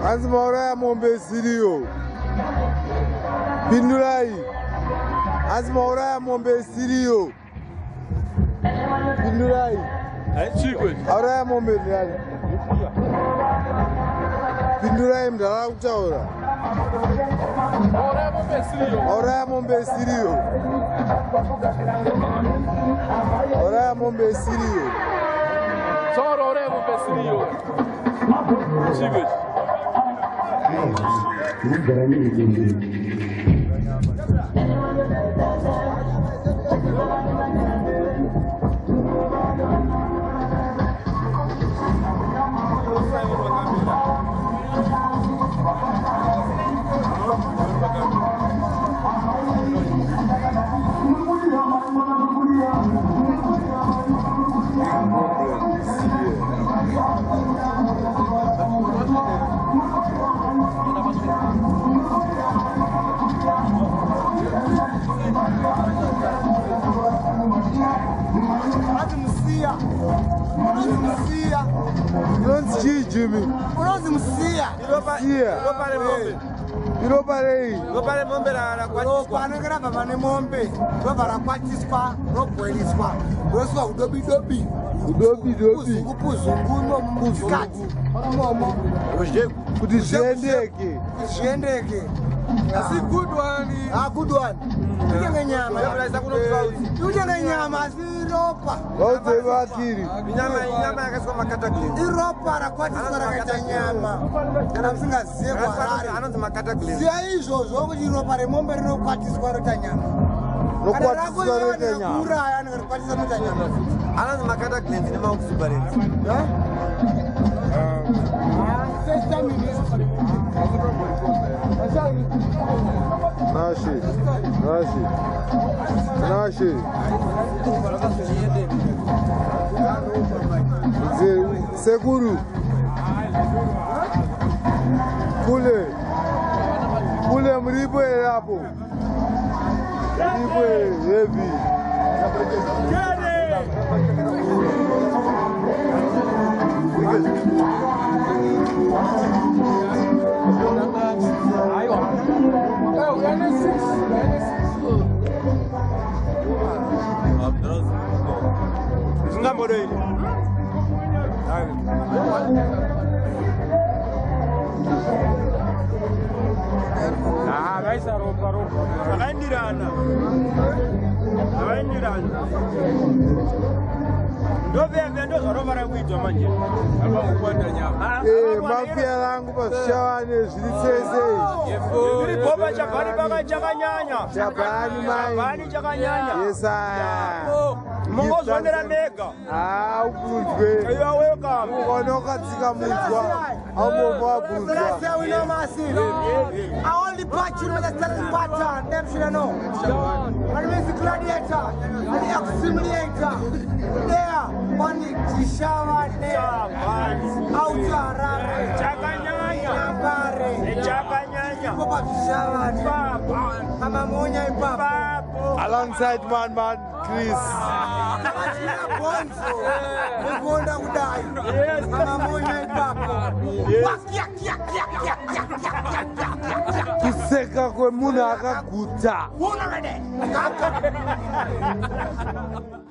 Azmaura Mombe Sirio. Pindurai. Azmaura Mombe Sirio. Pindurai. Aura Mombe Sirio. Pindurai mdala utaura. Aura Mombe Sirio. Aura Mombe Sirio. Sora Aura Mombe Sirio. Chigos. Jimmy. That's a good one. A good one. Nyama. Iropa. Nyama yakaswa makata clean. Iropa rakwatisa rakata nyama. Kana msingaziye kwa harari. Anonzi makata clean. Siya izvozvo kuti iropa remombe rinokwatiswa rota nyama. Rokwatiswa rota nyama. Uraya nokwatiswa rota nyama. Anonzi makata clean ndine makusuparenti. Nashi. Seguru. Kule mripo hapo. Mripo heavy. Mafia langu pashawane zilitsese. Boba chabani baka chakanyanya. Chabani chakanyanya. Yes I. Mongozondera mega. Ubunjwe. You are welcome. Unokatsika munzwa. Amova bunzwa. I only patch you with a certain pattern. Them should know. And with the gladiator, and the accumulator. There, one Tishawa there. Outarare. Chakanyanya. Nambare. Chakanyanya. Papa Tishawa. Mama Monya Papa. Alongside man Chris. Bonda udai. Mama Monya Papa. Kuseka kwe muna akaguta. Who know that?